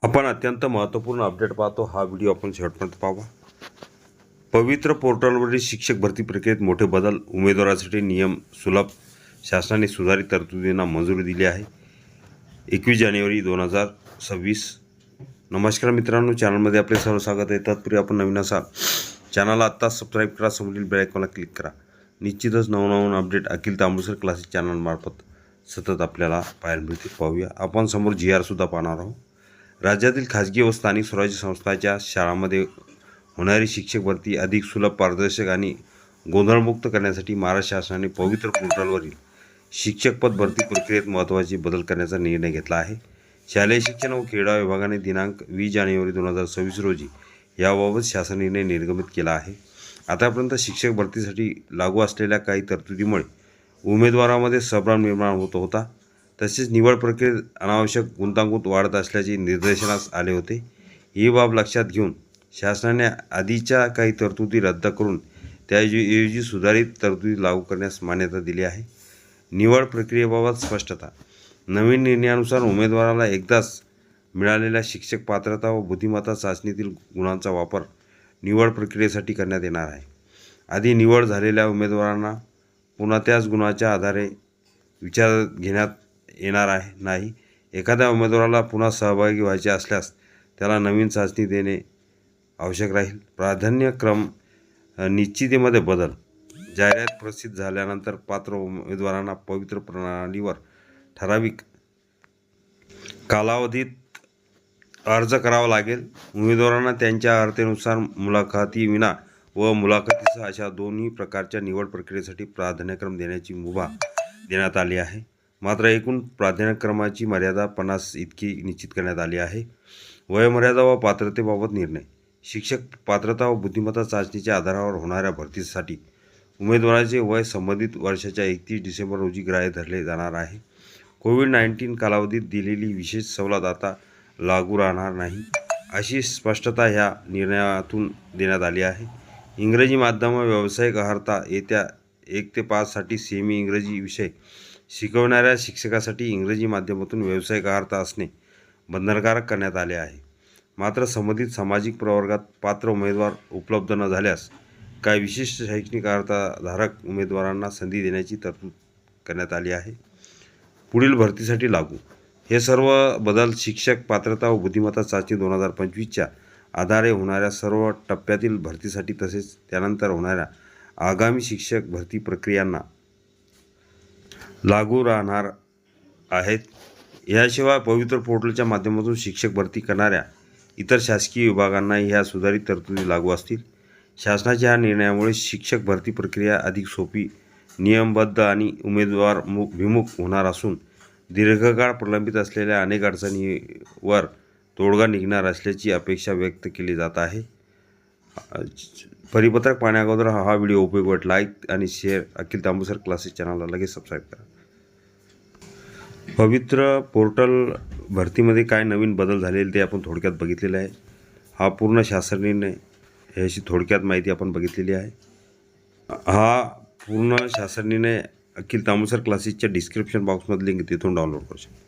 आपण अत्यंत महत्त्वपूर्ण अपडेट पाहतो. हा व्हिडिओ आपण शेवटपर्यंत पाहावा. पवित्र पोर्टलवरील शिक्षक भरती प्रक्रियेत मोठे बदल. उमेदवारासाठी नियम सुलभ. शासनाने सुधारित तरतुदींना मंजुरी दिली आहे. 21 जानेवारी 2026. नमस्कार मित्रांनो, चॅनलमध्ये आपले सर्व स्वागत आहे. तत्पूर्वी आपण नवीन असाल चॅनलला आत्ताच सबस्क्राईब करा, समोरील बेल आयकॉनला क्लिक करा. निश्चितच नवनवीन अपडेट अखिल तांबुसर क्लासेस चॅनलमार्फत सतत आपल्याला पाहायला मिळतील. पाहूया. आपण समोर GR सुद्धा पाहणार आहोत. राज्यातील खाजगी व स्थानिक स्वराज्य संस्थांच्या शाळांमध्ये होणारी शिक्षक भरती अधिक सुलभ, पारदर्शक आणि गोंधळमुक्त करण्यासाठी महाराष्ट्र शासनाने पवित्र पोर्टलवरील शिक्षक पद भरती प्रक्रियेत महत्त्वाचे बदल करण्याचा निर्णय घेतला आहे. शालेय शिक्षण व क्रीडा विभागाने दिनांक 20 जानेवारी 2026 रोजी याबाबत शासन निर्णय निर्गमित केला आहे. आतापर्यंत शिक्षक भरतीसाठी लागू असलेल्या काही तरतुदीमुळे उमेदवारांमध्ये संभ्रम निर्माण होत होता. तसेच निवड प्रक्रियेत अनावश्यक गुंतागुंत वाढत असल्याचे निदर्शनास आले होते. ही बाब लक्षात घेऊन शासनाने आधीच्या काही तरतुदी रद्द करून त्याऐवजी सुधारित तरतुदी लागू करण्यास मान्यता दिली आहे. निवड प्रक्रियेबाबत स्पष्टता. नवीन निर्णयानुसार उमेदवाराला एकदाच मिळालेल्या शिक्षक पात्रता व बुद्धिमत्ता चाचणीतील गुणांचा वापर निवड प्रक्रियेसाठी करण्यात येणार आहे. आधी निवड झालेल्या उमेदवारांना पुन्हा त्याच गुणाच्या आधारे विचारात घेण्यात येणार नाही. एखाद्या उमेदवाराला पुन्हा सहभागी व्हायचे असल्यास त्याला नवीन चाचणी देणे आवश्यक राहील. प्राधान्यक्रम निश्चितीमध्ये बदल. जाहिरात प्रसिद्ध झाल्यानंतर पात्र उमेदवारांना पवित्र प्रणालीवर ठराविक कालावधीत अर्ज करावा लागेल. उमेदवारांना त्यांच्या अर्हतेनुसार मुलाखतीविना व मुलाखतीसह अशा दोन्ही प्रकारच्या निवड प्रक्रियेसाठी प्राधान्यक्रम देण्याची मुभा देण्यात आली आहे. मात्र एकूण प्राधान्यक्रमाची मर्यादा 50 इतकी निश्चित करण्यात आली आहे. वयोमर्यादा व पात्रतेबाबत निर्णय. शिक्षक पात्रता व बुद्धिमत्ता चाचणीच्या आधारावर होणाऱ्या भरतीसाठी उमेदवाराचे वय संबंधित वर्षाच्या 31 डिसेंबर रोजी ग्राह्य धरले जाणार आहे. कोविड-19 कालावधीत दिलेली विशेष सवलत आता लागू राहणार नाही, अशी स्पष्टता ह्या निर्णयातून देण्यात आली आहे. इंग्रजी माध्यम व व्यावसायिक अर्हता. येत्या 1 ते 5 साठी सेमी इंग्रजी विषय शिकवणाऱ्या शिक्षकासाठी इंग्रजी माध्यमातून व्यावसायिक अर्हता असणे बंधनकारक करण्यात आले आहे. मात्र संबंधित सामाजिक प्रवर्गात पात्र उमेदवार उपलब्ध न झाल्यास काही विशिष्ट शैक्षणिक अर्हताधारक उमेदवारांना संधी देण्याची तरतूद करण्यात आली आहे. पुढील भरतीसाठी लागू. हे सर्व बदल शिक्षक पात्रता व बुद्धिमत्ता चाचणी 2025च्या आधारे होणाऱ्या सर्व टप्प्यातील भरतीसाठी तसेच त्यानंतर होणाऱ्या आगामी शिक्षक भरती प्रक्रियांना लागू राहणार आहेत. याशिवाय पवित्र पोर्टलच्या माध्यमातून शिक्षक भरती करणाऱ्या इतर शासकीय विभागांनाही ह्या सुधारित तरतुदी लागू असतील. शासनाच्या ह्या निर्णयामुळे शिक्षक भरती प्रक्रिया अधिक सोपी, नियमबद्ध आणि उमेदवार विमुख होणार असून दीर्घकाळ प्रलंबित असलेल्या अनेक अडचणींवर तोडगा निघणार असल्याची अपेक्षा व्यक्त केली जात आहे. परिपत्रक पाहण्याअगोदर हा व्हिडिओ उपयोगी वाटला लाईक आणि शेअर. अखिल तांबुसर क्लासेस चॅनलला लगेच सबस्क्राईब करा. पवित्र पोर्टल भरतीमध्ये काय नवीन बदल झालेले ते आपण थोडक्यात बघितलेले आहे. हा पूर्ण शासन निर्णय ह्याची थोडक्यात माहिती आपण बघितलेली आहे. हा पूर्ण शासन निर्णय अखिल तांबुसर क्लासेसच्या डिस्क्रिप्शन बॉक्समध्ये लिंक तिथून डाउनलोड करू शकता.